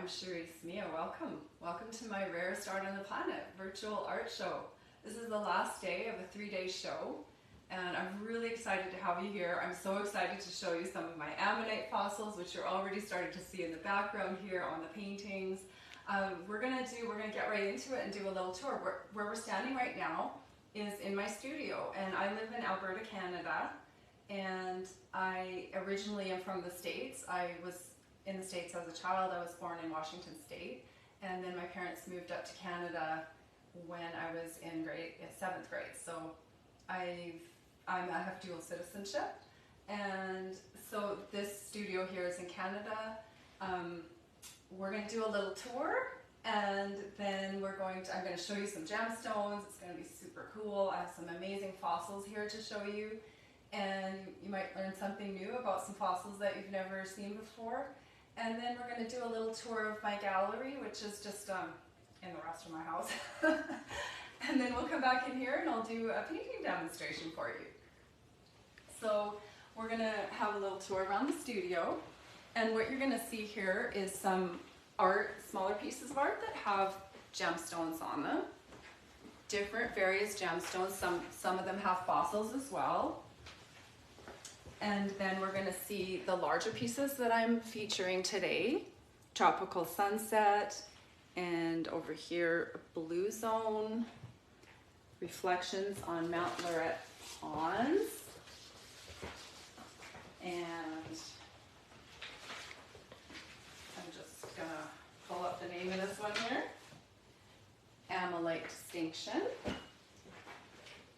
I'm Charisse Mia. Welcome. Welcome to my Rarest Art on the Planet virtual art show. This is the last day of a 3-day show, and I'm really excited to have you here. I'm so excited to show you some of my ammonite fossils, which you're already starting to see in the background here on the paintings. We're gonna get right into it and do a little tour. Where we're standing right now is in my studio, and I live in Alberta, Canada, and I originally am from the States. I was in the States as a child. I was born in Washington State, and then my parents moved up to Canada when I was in 7th grade. So I have dual citizenship, and so this studio here is in Canada. We're going to do a little tour, and then I'm going to show you some gemstones. It's going to be super cool. I have some amazing fossils here to show you, and you might learn something new about some fossils that you've never seen before. And then we're going to do a little tour of my gallery, which is just in the rest of my house. And then we'll come back in here and I'll do a painting demonstration for you. So we're going to have a little tour around the studio. And what you're going to see here is some art, smaller pieces of art that have gemstones on them. Different various gemstones. Some of them have fossils as well. And then we're going to see the larger pieces that I'm featuring today. Tropical Sunset, and over here, Blue Zone, reflections on Mount Lorette Ponds, and I'm just going to pull up the name of this one here. Ammonite Distinction.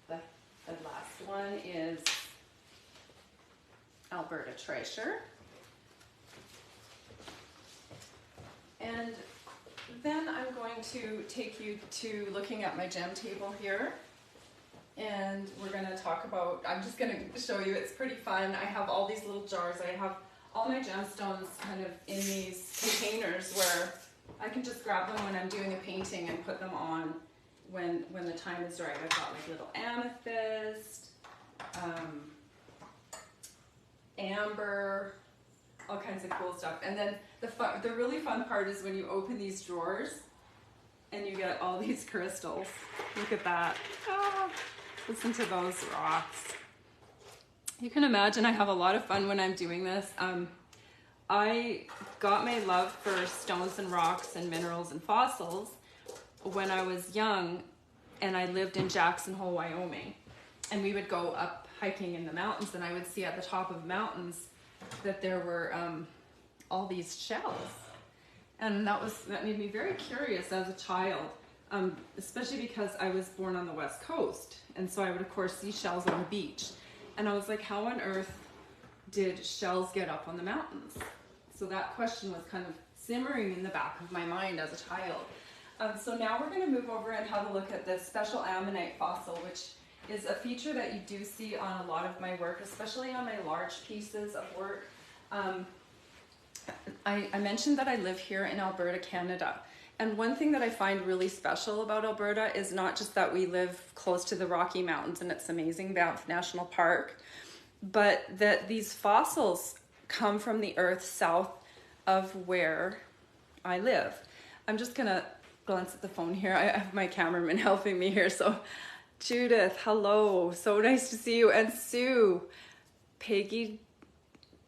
The last one is Alberta Treasure. And then I'm going to take you to looking at my gem table here, and we're going to talk about, I'm just going to show you, it's pretty fun. I have all these little jars. I have all my gemstones kind of in these containers where I can just grab them when I'm doing a painting and put them on when the time is right. I've got like little amethyst, amber, all kinds of cool stuff. And then the really fun part is when you open these drawers and you get all these crystals. Look at that. Ah, listen to those rocks. You can imagine I have a lot of fun when I'm doing this. I got my love for stones and rocks and minerals and fossils when I was young, and I lived in Jackson Hole, Wyoming. And we would go up hiking in the mountains, and I would see at the top of mountains that there were all these shells, and that made me very curious as a child, especially because I was born on the West Coast, and so I would of course see shells on the beach, and I was like, how on earth did shells get up on the mountains? So that question was kind of simmering in the back of my mind as a child. So now we're going to move over and have a look at this special ammonite fossil, which is a feature that you do see on a lot of my work, especially on my large pieces of work. I mentioned that I live here in Alberta, Canada. And one thing that I find really special about Alberta is not just that we live close to the Rocky Mountains and it's amazing Banff National Park, but that these fossils come from the earth south of where I live. I'm just gonna glance at the phone here. I have my cameraman helping me here, so Judith, hello, so nice to see you. And Sue, Peggy,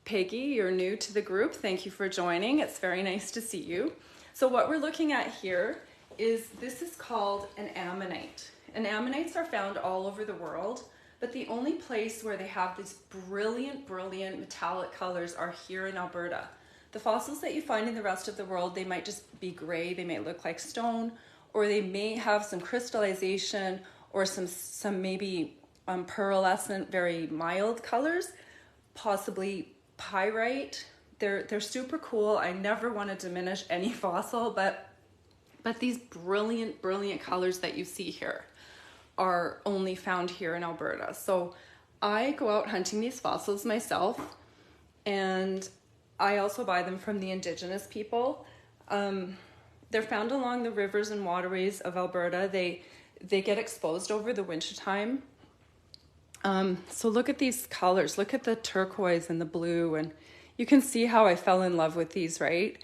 you're new to the group. Thank you for joining. It's very nice to see you. So what we're looking at here is, this is called an ammonite. And ammonites are found all over the world, but the only place where they have these brilliant metallic colors are here in Alberta. The fossils that you find in the rest of the world, they might just be gray, they may look like stone, or they may have some crystallization or some maybe pearlescent, very mild colors, possibly pyrite. They're super cool. I never want to diminish any fossil, but these brilliant colors that you see here are only found here in Alberta. So I go out hunting these fossils myself, and I also buy them from the Indigenous people. They're found along the rivers and waterways of Alberta. They get exposed over the wintertime. So look at these colors. Look at the turquoise and the blue, and you can see how I fell in love with these, right?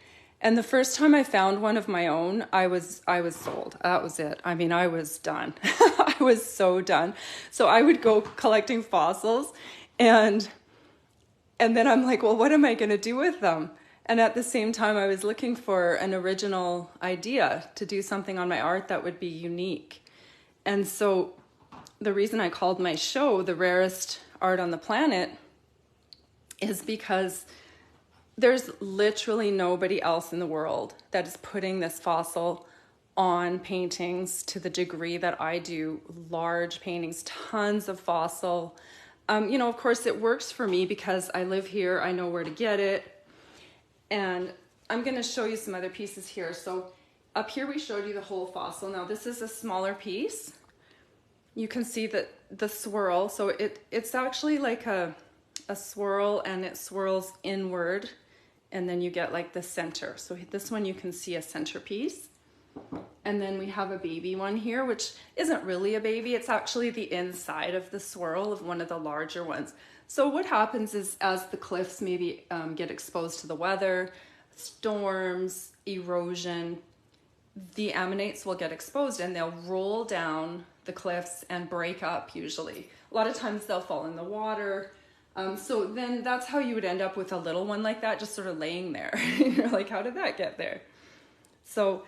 And the first time I found one of my own, I was sold. That was it. I mean, I was done. I was so done. So I would go collecting fossils, and then I'm like, well, what am I going to do with them? And at the same time, I was looking for an original idea to do something on my art that would be unique. And so the reason I called my show The Rarest Art on the Planet is because there's literally nobody else in the world that is putting this fossil on paintings to the degree that I do. Large paintings, tons of fossil. You know, of course it works for me because I live here, I know where to get it. And I'm going to show you some other pieces here. So up here we showed you the whole fossil. Now this is a smaller piece. You can see that the swirl, so it's actually like a swirl, and it swirls inward, and then you get like the center. So this one you can see a centerpiece. And then we have a baby one here, which isn't really a baby. It's actually the inside of the swirl of one of the larger ones. So what happens is as the cliffs maybe get exposed to the weather, storms, erosion, the ammonites will get exposed and they'll roll down the cliffs and break up usually. A lot of times they'll fall in the water. So then that's how you would end up with a little one like that, just sort of laying there. You're like, how did that get there? So,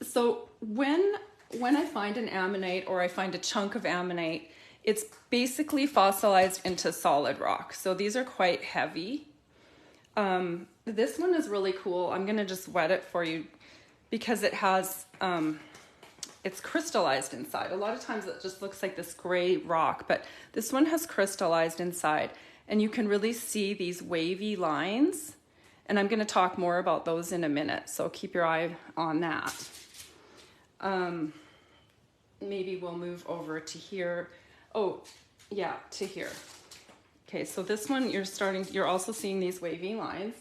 so when I find an ammonite or I find a chunk of ammonite, it's basically fossilized into solid rock. So these are quite heavy. This one is really cool. I'm gonna just wet it for you because it has, it's crystallized inside. A lot of times it just looks like this gray rock, but this one has crystallized inside, and you can really see these wavy lines. And I'm gonna talk more about those in a minute, so keep your eye on that. Maybe we'll move over to here. Oh, yeah, to here. Okay, so this one you're also seeing these wavy lines.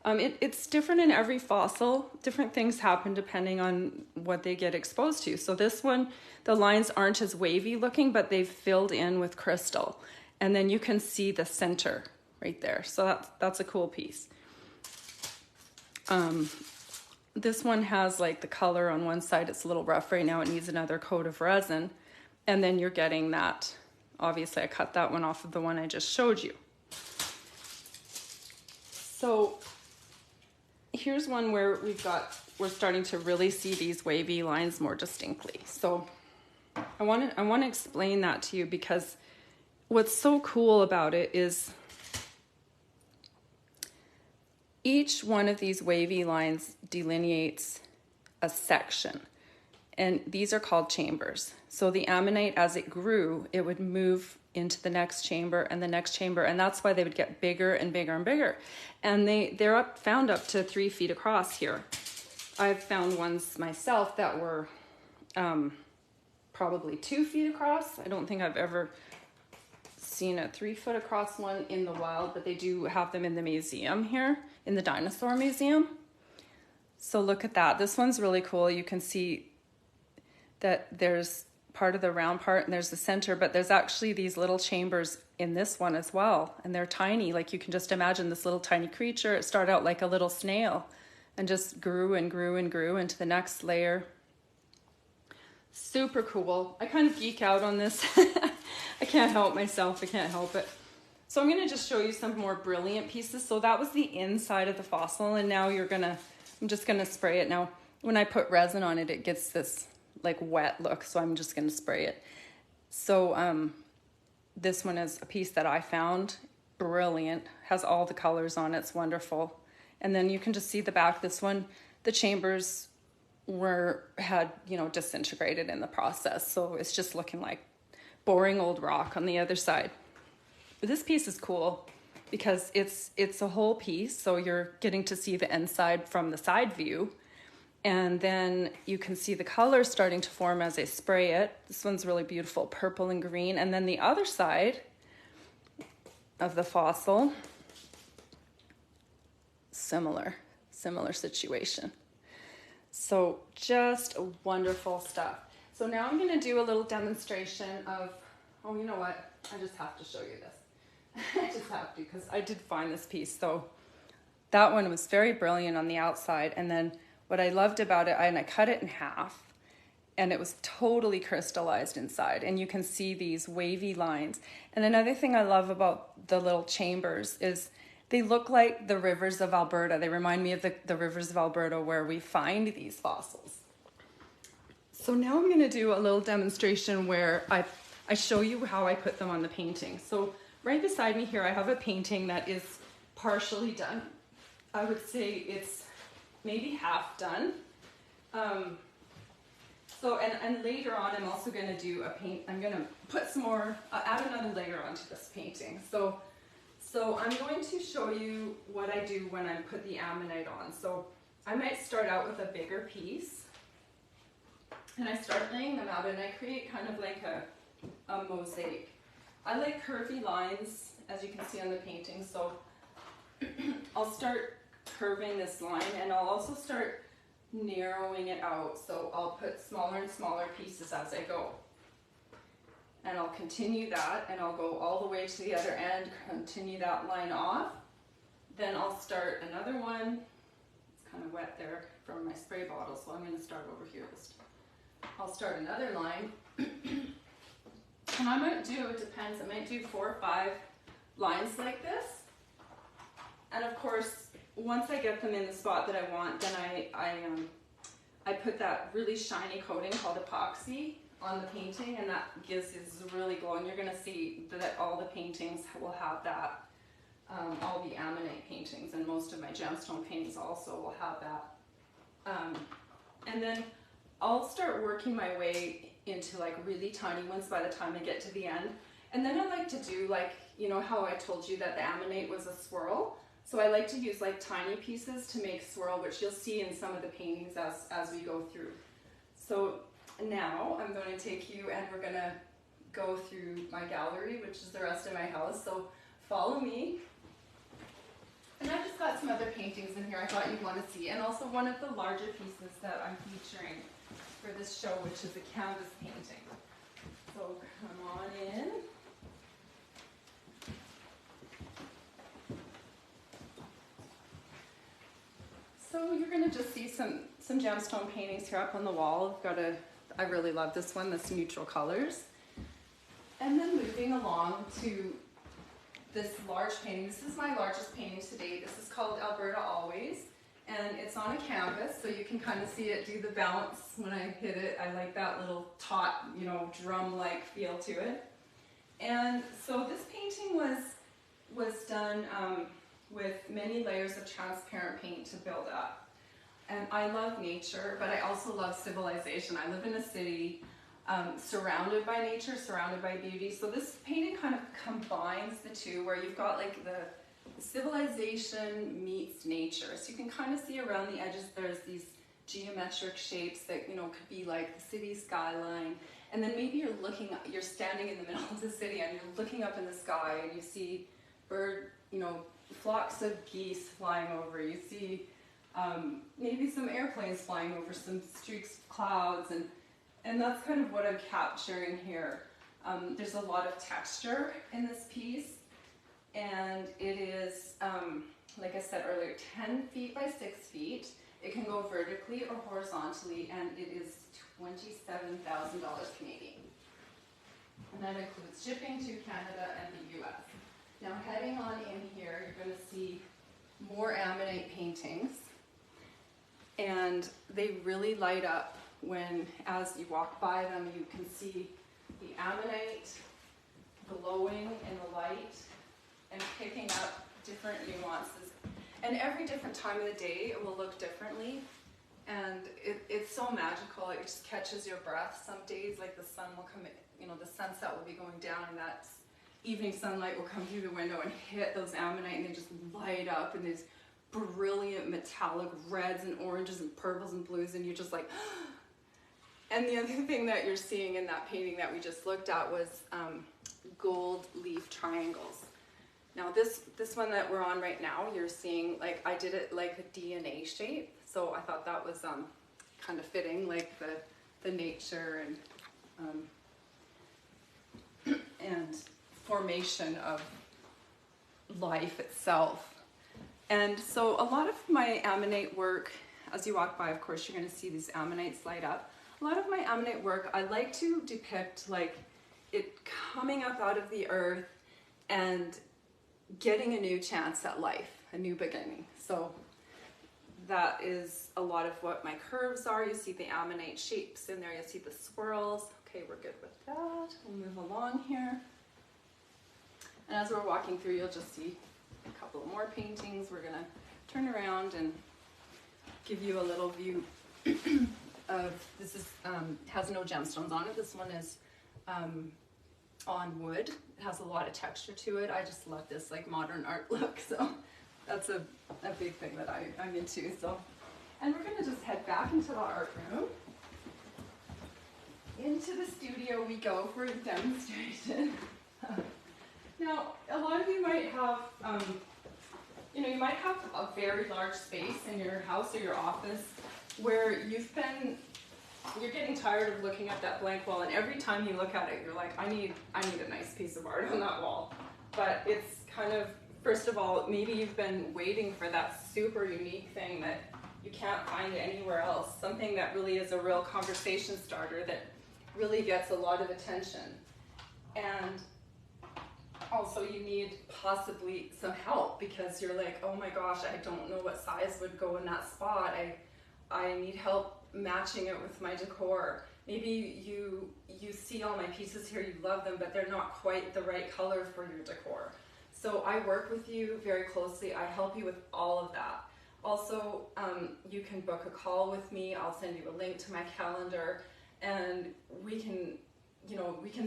It's different in every fossil. Different things happen depending on what they get exposed to. So this one, the lines aren't as wavy looking, but they've filled in with crystal. And then you can see the center right there. So that's a cool piece. This one has like the color on one side. It's a little rough right now. It needs another coat of resin. And then you're getting that. Obviously I cut that one off of the one I just showed you. So here's one where we're starting to really see these wavy lines more distinctly. So I want to explain that to you because what's so cool about it is each one of these wavy lines delineates a section, and these are called chambers. So the ammonite, as it grew, it would move into the next chamber and the next chamber, and that's why they would get bigger and bigger and bigger. And they're found up to 3 feet across here. I've found ones myself that were probably 2 feet across. I don't think I've ever seen a 3 foot across one in the wild, but they do have them in the museum here, in the dinosaur museum. So look at that. This one's really cool. You can see that there's part of the round part and there's the center, but there's actually these little chambers in this one as well. And they're tiny. Like you can just imagine this little tiny creature. It started out like a little snail and just grew and grew and grew into the next layer. Super cool. I kind of geek out on this. I can't help myself. I can't help it. So I'm going to just show you some more brilliant pieces. So that was the inside of the fossil, and now I'm just going to spray it. Now, when I put resin on it, it gets this like wet look, so I'm just going to spray it. So this one is a piece that I found. Brilliant. Has all the colors on it. It's wonderful. And then you can just see the back. This one, the chambers had disintegrated in the process, so it's just looking like boring old rock on the other side. But this piece is cool because it's a whole piece, so you're getting to see the inside from the side view, and then you can see the colors starting to form as I spray it. This one's really beautiful, purple and green. And then the other side of the fossil, similar situation. So just wonderful stuff. So now I'm going to do a little demonstration of, oh, you know what? I just have to show you this. I just have to, because I did find this piece. So that one was very brilliant on the outside. And then what I loved about it, and I cut it in half, and it was totally crystallized inside. And you can see these wavy lines. And another thing I love about the little chambers is they look like the rivers of Alberta. They remind me of the rivers of Alberta where we find these fossils. So now I'm gonna do a little demonstration where I show you how I put them on the painting. So right beside me here, I have a painting that is partially done. I would say it's maybe half done. And later on, I'm also going to do I'm going to put some more, add another layer onto this painting. So I'm going to show you what I do when I put the ammonite on. So I might start out with a bigger piece, and I start laying them out, and I create kind of like a mosaic. I like curvy lines, as you can see on the painting, so I'll start curving this line, and I'll also start narrowing it out. So I'll put smaller and smaller pieces as I go. And I'll continue that, and I'll go all the way to the other end, continue that line off. Then I'll start another one. It's kind of wet there from my spray bottle, so I'm going to start over here this time. I'll start another line. And I might do, it depends, I might do 4 or 5 lines like this. And of course, once I get them in the spot that I want, then I put that really shiny coating called epoxy on the painting, and that gives it really glow. And you're going to see that all the paintings will have that, all the ammonite paintings, and most of my gemstone paintings also will have that. And then I'll start working my way into like really tiny ones by the time I get to the end. And then I like to do like, you know how I told you that the ammonite was a swirl? So I like to use like tiny pieces to make swirl, which you'll see in some of the paintings as we go through. So now I'm going to take you, and we're going to go through my gallery, which is the rest of my house. So follow me. And I've just got some other paintings in here I thought you'd want to see, and also one of the larger pieces that I'm featuring for this show, which is a canvas painting. So come on in. So you're going to just see some gemstone paintings here up on the wall. I really love this one, this neutral colors. And then moving along to this large painting. This is my largest painting to date. This is called Alberta Always, and it's on a canvas, so you can kind of see it do the bounce when I hit it. I like that little taut, you know, drum-like feel to it. And so this painting was done with many layers of transparent paint to build up. And I love nature, but I also love civilization. I live in a city, surrounded by nature, surrounded by beauty. So this painting kind of combines the two, where you've got like the civilization meets nature. So you can kind of see around the edges, there's these geometric shapes that, you know, could be like the city skyline. And then maybe you're standing in the middle of the city, and you're looking up in the sky, and you see flocks of geese flying over. You see maybe some airplanes flying over, some streaks of clouds, and that's kind of what I'm capturing here. There's a lot of texture in this piece, and it is, like I said earlier, 10 feet by 6 feet. It can go vertically or horizontally, and it is $27,000 Canadian. And that includes shipping to Canada and the US. Now heading on in here, you're going to see more ammonite paintings, and they really light up as you walk by them. You can see the ammonite glowing in the light and picking up different nuances. And every different time of the day, it will look differently. And it's so magical, it just catches your breath. Some days, like the sun will come in, the sunset will be going down, and that evening sunlight will come through the window and hit those ammonite, and they just light up in these brilliant metallic reds and oranges and purples and blues, and you're just like, and the other thing that you're seeing in that painting that we just looked at was gold leaf triangles. Now this one that we're on right now, you're seeing, like, I did it like a DNA shape, so I thought that was kind of fitting, like the nature and formation of life itself. And so a lot of my ammonite work, as you walk by, of course, you're going to see these ammonites light up. A lot of my ammonite work, I like to depict like it coming up out of the earth and getting a new chance at life, a new beginning. So that is a lot of what my curves are. You see the ammonite shapes in there, you see the swirls. Okay, we're good with that. We'll move along here. And as we're walking through, you'll just see a couple more paintings. We're gonna turn around and give you a little view of, this is, has no gemstones on it. This one is on wood. It has a lot of texture to it. I just love this like modern art look. So that's a big thing that I'm into. So, and we're gonna just head back into the art room. Into the studio we go for a demonstration. Now, a lot of you might have, you know, you might have a very large space in your house or your office where you're getting tired of looking at that blank wall, and every time you look at it, you're like, I need a nice piece of art on that wall. But it's kind of, first of all, maybe you've been waiting for that super unique thing that you can't find anywhere else, something that really is a real conversation starter that really gets a lot of attention. And also you need possibly some help because you're like, oh my gosh, I don't know what size would go in that spot. I need help matching it with my decor. Maybe you see all my pieces here, you love them, but they're not quite the right color for your decor. So I work with you very closely. I help you with all of that. Also, you can book a call with me. I'll send you a link to my calendar, and we can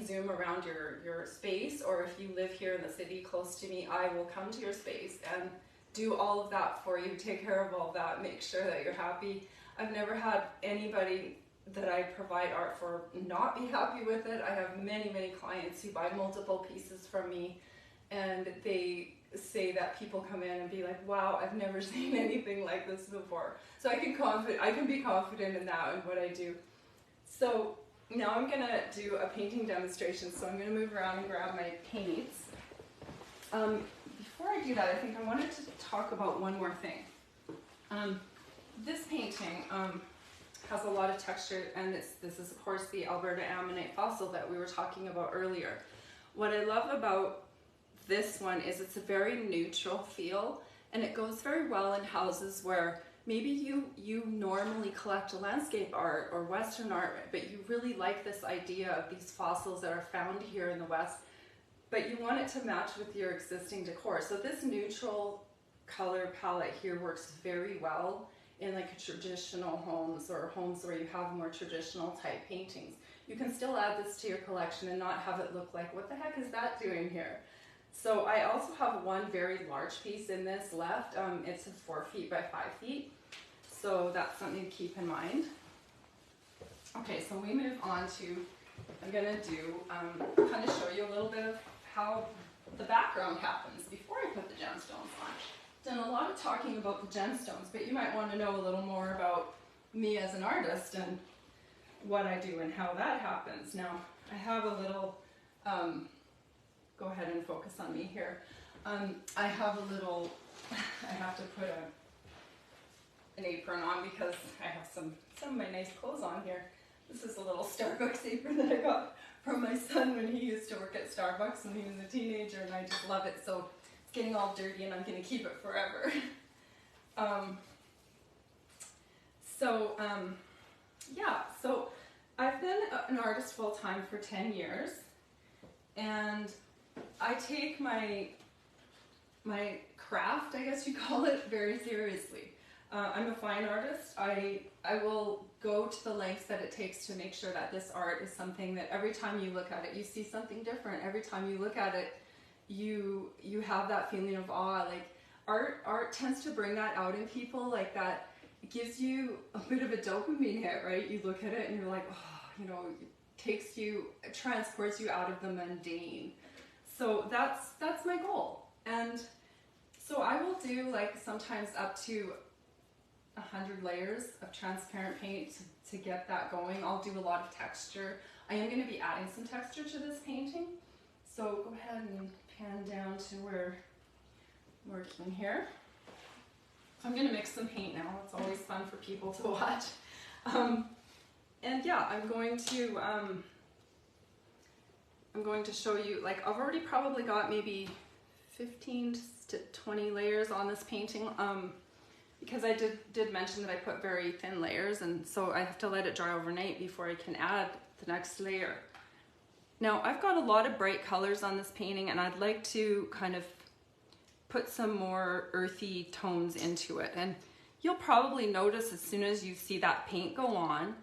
Zoom around your space, or if you live here in the city close to me, I will come to your space and do all of that for you, take care of all of that, make sure that you're happy. I've never had anybody that I provide art for not be happy with it. I have many, many clients who buy multiple pieces from me, and they say that people come in and be like, wow, I've never seen anything like this before. So I can be confident in that and what I do. So now I'm gonna do a painting demonstration. So I'm gonna move around and grab my paints. Before I do that, I think I wanted to talk about one more thing. This painting has a lot of texture, and this is of course the Alberta ammonite fossil that we were talking about earlier. What I love about this one is it's a very neutral feel, and it goes very well in houses where maybe you normally collect landscape art or Western art, but you really like this idea of these fossils that are found here in the West, but you want it to match with your existing decor. So this neutral color palette here works very well in like a traditional homes or homes where you have more traditional type paintings. You can still add this to your collection and not have it look like, what the heck is that doing here? So I also have one very large piece in this left. It's 4 feet by 5 feet. So that's something to keep in mind. Okay, so we move on to, I'm gonna do, kind of show you a little bit of how the background happens before I put the gemstones on. Done a lot of talking about the gemstones, but you might want to know a little more about me as an artist and what I do and how that happens. Now, I have a little, go ahead and focus on me here. I have a little, I have to put an apron on because I have some of my nice clothes on here. This is a little Starbucks apron that I got from my son when he used to work at Starbucks when he was a teenager, and I just love it. So it's getting all dirty and I'm gonna keep it forever. Yeah, so I've been an artist full time for 10 years, and I take my craft, I guess you call it, very seriously. I'm a fine artist. I will go to the lengths that it takes to make sure that this art is something that every time you look at it, you see something different. Every time you look at it, you have that feeling of awe. Like art tends to bring that out in people, like that. It gives you a bit of a dopamine hit, right? You look at it and you're like, oh, you know, it transports you out of the mundane. So that's my goal. And so I will do like sometimes up to 100 layers of transparent paint to get that going. I'll do a lot of texture. I am going to be adding some texture to this painting. So go ahead and pan down to where we're working here. I'm gonna mix some paint now. It's always fun for people to watch. And yeah, I'm going to show you, like, I've already probably got maybe 15 to 20 layers on this painting, because I did mention that I put very thin layers, and so I have to let it dry overnight before I can add the next layer. Now, I've got a lot of bright colors on this painting, and I'd like to kind of put some more earthy tones into it. And you'll probably notice as soon as you see that paint go on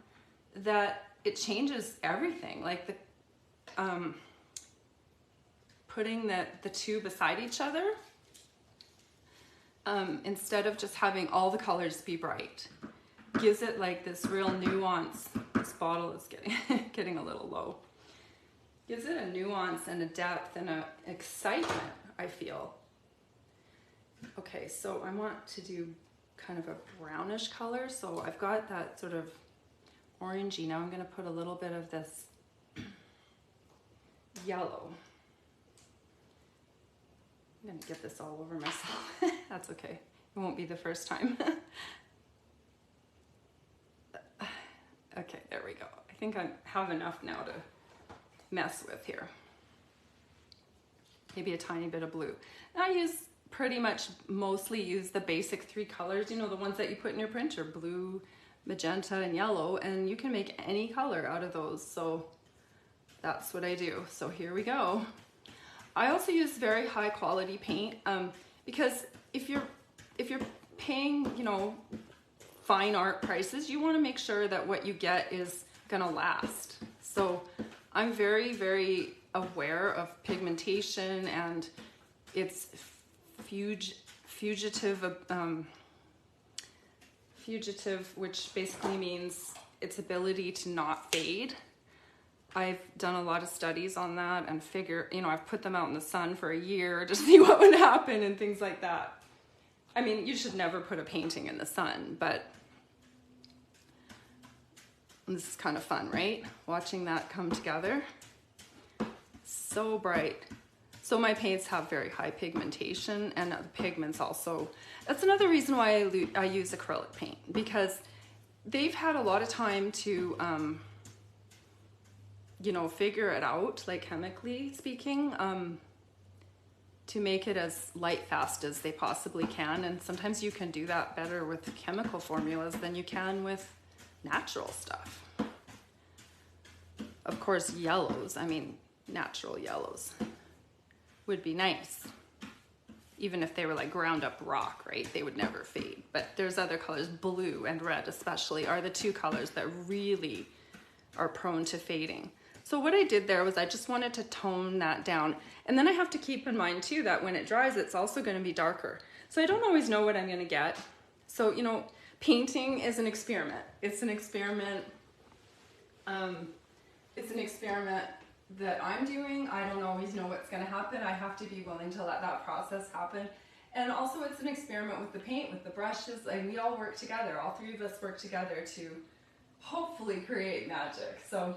that it changes everything. Like the putting the two beside each other, instead of just having all the colors be bright, gives it like this real nuance. This bottle is getting a little low. Gives it a nuance and a depth and an excitement, I feel. Okay, so I want to do kind of a brownish color. So I've got that sort of orangey. Now I'm going to put a little bit of this yellow. I'm going to get this all over myself. That's okay. It won't be the first time. Okay, there we go. I think I have enough now to mess with here. Maybe a tiny bit of blue. And I mostly use the basic three colors, you know, the ones that you put in your printer, blue, magenta, and yellow, and you can make any color out of those. So that's what I do. So here we go. I also use very high quality paint, because if you're paying, you know, fine art prices, you want to make sure that what you get is gonna last. So I'm very, very aware of pigmentation and its fugitive, which basically means its ability to not fade. I've done a lot of studies on that and I've put them out in the sun for a year to see what would happen and things like that. I mean, you should never put a painting in the sun, but this is kind of fun, right? Watching that come together. So bright. So my paints have very high pigmentation, and the pigments also. That's another reason why I use acrylic paint, because they've had a lot of time to, you know, figure it out, like chemically speaking, to make it as light fast as they possibly can. And sometimes you can do that better with chemical formulas than you can with natural stuff. Of course, yellows, I mean, natural yellows would be nice. Even if they were like ground up rock, right? They would never fade. But there's other colors, blue and red especially, are the two colors that really are prone to fading. So what I did there was I just wanted to tone that down. And then I have to keep in mind too that when it dries, it's also going to be darker. So I don't always know what I'm going to get. So, you know, painting is an experiment. It's an experiment. It's an experiment that I'm doing. I don't always know what's going to happen. I have to be willing to let that process happen. And also it's an experiment with the paint, with the brushes, and we all work together. All three of us work together to hopefully create magic. So,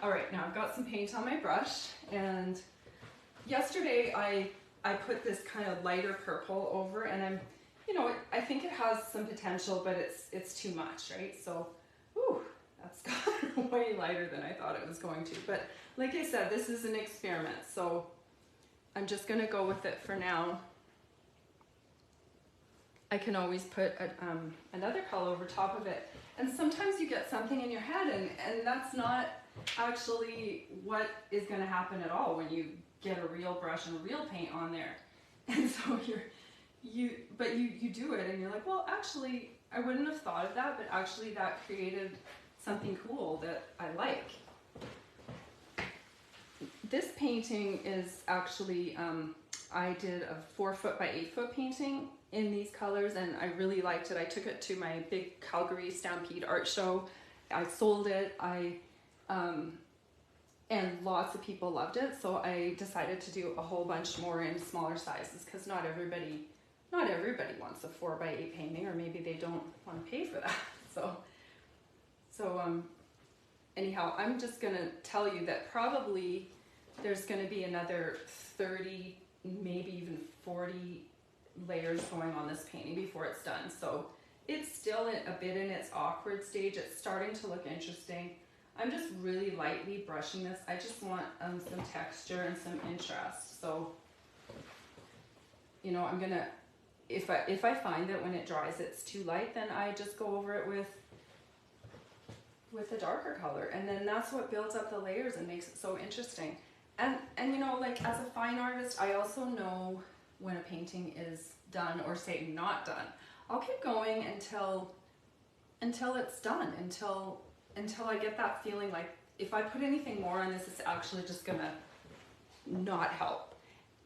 all right, now I've got some paint on my brush, and yesterday I put this kind of lighter purple over, and I think it has some potential, but it's too much, right? So, whew, that's got way lighter than I thought it was going to. But like I said, this is an experiment, so I'm just gonna go with it for now. I can always put another color over top of it. And sometimes you get something in your head, and that's not actually what is going to happen at all when you get a real brush and real paint on there. And so you do it, and you're like, well, actually, I wouldn't have thought of that, but actually that created something cool that I like. This painting is actually, I did a 4-foot by 8-foot painting in these colors, and I really liked it. I took it to my big Calgary Stampede art show. I sold it. And lots of people loved it. So I decided to do a whole bunch more in smaller sizes, because not everybody wants a 4 by 8 painting, or maybe they don't want to pay for that. So anyhow, I'm just gonna tell you that probably there's gonna be another 30, maybe even 40 layers going on this painting before it's done. So it's still a bit in its awkward stage. It's starting to look interesting. I'm just really lightly brushing this. I just want some texture and some interest. So, you know, I'm gonna, if I find that when it dries it's too light, then I just go over it with a darker color, and then that's what builds up the layers and makes it so interesting. And you know, like as a fine artist, I also know when a painting is done or say not done. I'll keep going until it's done, until I get that feeling like if I put anything more on this, it's actually just gonna not help.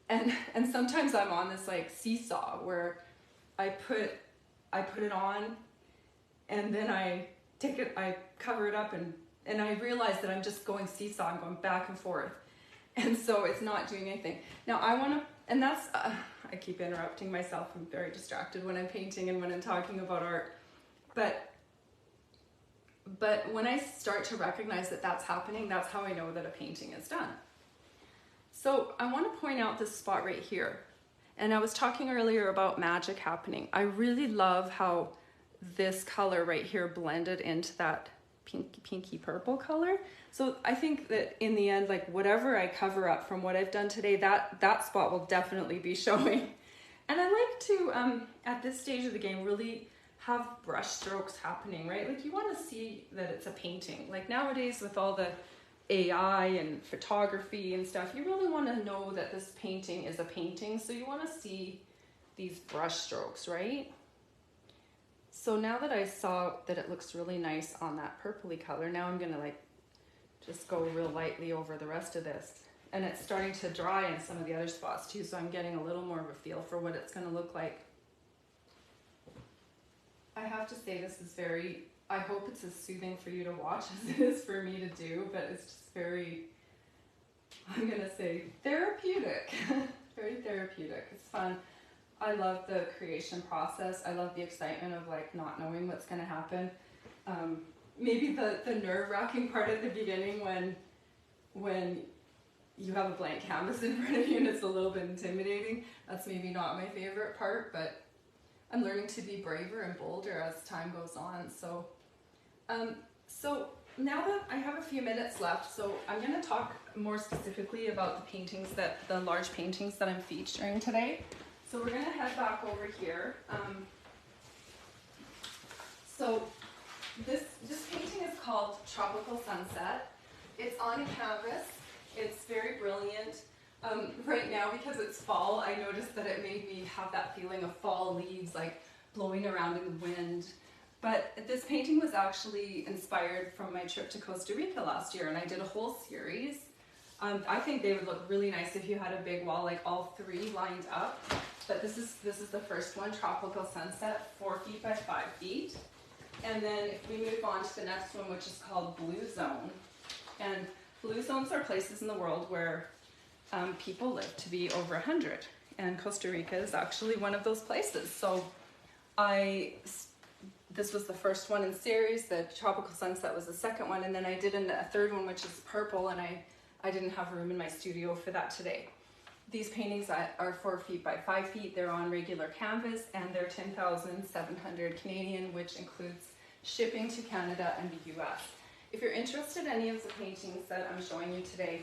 And sometimes I'm on this like seesaw where I put it on, and then I take it, I cover it up, and I realize that I'm just going seesaw. I'm going back and forth, and so it's not doing anything. Now I want to, and that's I keep interrupting myself. I'm very distracted when I'm painting and when I'm talking about art, but when I start to recognize that that's happening, that's how I know that a painting is done. So I want to point out this spot right here. And I was talking earlier about magic happening. I really love how this color right here blended into that pinky purple color. So I think that in the end, like whatever I cover up from what I've done today, that spot will definitely be showing. And I like to, at this stage of the game, really have brush strokes happening, right? Like you want to see that it's a painting. Like nowadays with all the AI and photography and stuff, you really want to know that this painting is a painting. So you want to see these brush strokes, right? So now that I saw that it looks really nice on that purpley color, now I'm going to like just go real lightly over the rest of this. And it's starting to dry in some of the other spots too, so I'm getting a little more of a feel for what it's going to look like. I have to say this is very, I hope it's as soothing for you to watch as it is for me to do, but it's just very, I'm going to say therapeutic, very therapeutic. It's fun. I love the creation process. I love the excitement of like not knowing what's going to happen. Maybe the nerve-wracking part at the beginning when you have a blank canvas in front of you and it's a little bit intimidating. That's maybe not my favorite part, but I'm learning to be braver and bolder as time goes on. So, so now that I have a few minutes left, so I'm going to talk more specifically about the paintings the large paintings that I'm featuring today. So we're going to head back over here. So this painting is called Tropical Sunset. It's on canvas. It's very brilliant. Right now, because it's fall, I noticed that it made me have that feeling of fall leaves like blowing around in the wind. But this painting was actually inspired from my trip to Costa Rica last year, and I did a whole series. I think they would look really nice if you had a big wall, like all three lined up. But this is the first one, Tropical Sunset, 4 feet by 5 feet. And then if we move on to the next one, which is called Blue Zone. And blue zones are places in the world where people live to be over 100. And Costa Rica is actually one of those places. So this was the first one in series, the Tropical Sunset was the second one, and then I did a third one, which is purple, and I didn't have room in my studio for that today. These paintings are 4 feet by 5 feet. They're on regular canvas, and they're 10,700 Canadian, which includes shipping to Canada and the US. If you're interested in any of the paintings that I'm showing you today,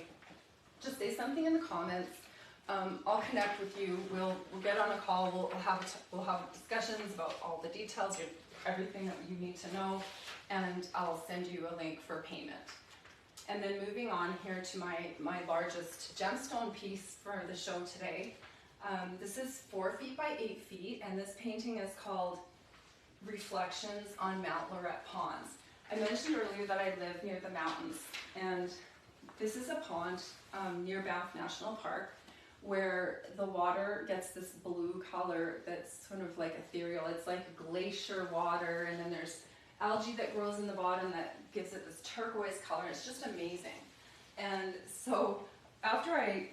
just say something in the comments. I'll connect with you. We'll get on a call. We'll have discussions about all the details, everything that you need to know, and I'll send you a link for payment. And then moving on here to my largest gemstone piece for the show today. This is 4 feet by 8 feet, and this painting is called Reflections on Mount Lorette Ponds. I mentioned earlier that I live near the mountains, and this is a pond near Banff National Park where the water gets this blue color that's sort of like ethereal. It's like glacier water, and then there's algae that grows in the bottom that gives it this turquoise color. It's just amazing. And so after I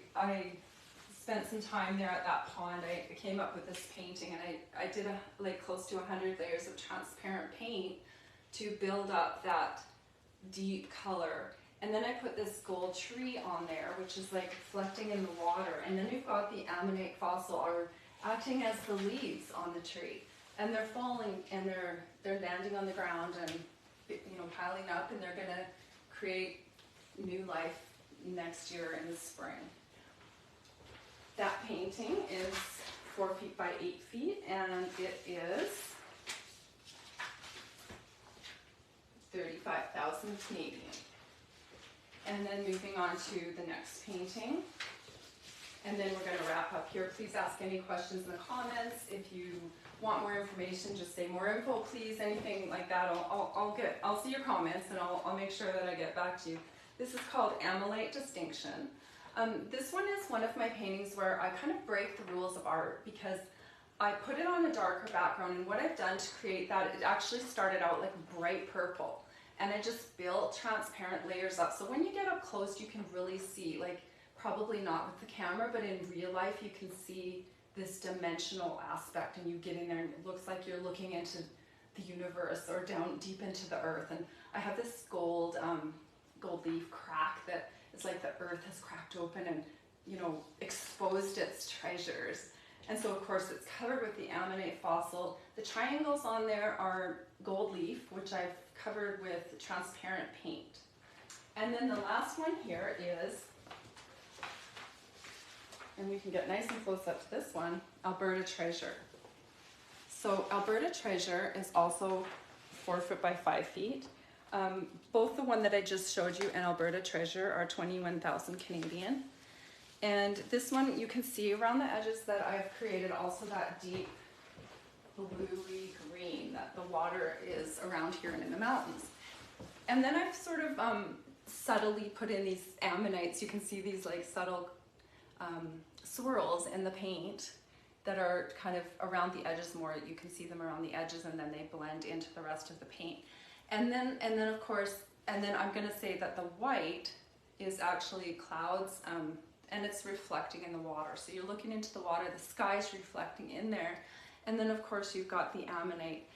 spent some time there at that pond, I came up with this painting, and I did like close to 100 layers of transparent paint to build up that deep color. And then I put this gold tree on there, which is like reflecting in the water. And then we've got the ammonite fossil, our acting as the leaves on the tree. And they're falling and they're landing on the ground and, you know, piling up, and they're gonna create new life next year in the spring. That painting is 4 feet by 8 feet, and it is 35,000 Canadian. And then moving on to the next painting. And then we're gonna wrap up here. Please ask any questions in the comments. If you want more information, just say more info, please, anything like that. I'll see your comments, and I'll make sure that I get back to you. This is called Amylite Distinction. This one is one of my paintings where I kind of break the rules of art, because I put it on a darker background, and what I've done to create that, it actually started out like bright purple, and I just built transparent layers up. So when you get up close, you can really see, like, probably not with the camera, but in real life, you can see this dimensional aspect, and you get in there and it looks like you're looking into the universe or down deep into the earth. And I have this gold leaf crack that it's like the earth has cracked open and, you know, exposed its treasures. And so of course it's covered with the ammonite fossil. The triangles on there are gold leaf, which I've covered with transparent paint. And then the last one here is, and we can get nice and close up to this one, Alberta Treasure. So Alberta Treasure is also 4 foot by 5 feet. Both the one that I just showed you and Alberta Treasure are 21,000 Canadian. And this one, you can see around the edges that I've created also that deep bluey green that the water is around here and in the mountains. And then I've sort of subtly put in these ammonites. You can see these like subtle swirls in the paint that are kind of around the edges more. You can see them around the edges, and then they blend into the rest of the paint. And then of course, and then I'm gonna say that the white is actually clouds, and it's reflecting in the water. So you're looking into the water, the sky's reflecting in there. And then of course you've got the ammonite.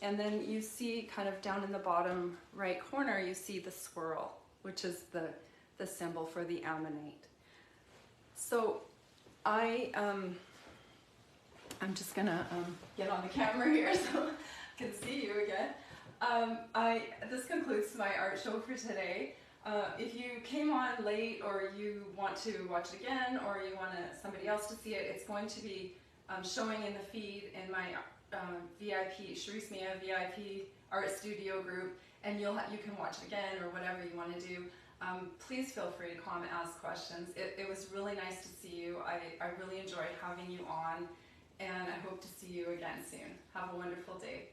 And then you see kind of down in the bottom right corner, you see the swirl, which is the symbol for the ammonite. So I'm just gonna get on the camera here so I can see you again. This concludes my art show for today. If you came on late, or you want to watch it again, or you want somebody else to see it, it's going to be showing in the feed in my VIP, Sharice Mia VIP Art Studio group, and you can watch it again or whatever you want to do. Please feel free to comment, ask questions. It was really nice to see you. I really enjoyed having you on, and I hope to see you again soon. Have a wonderful day.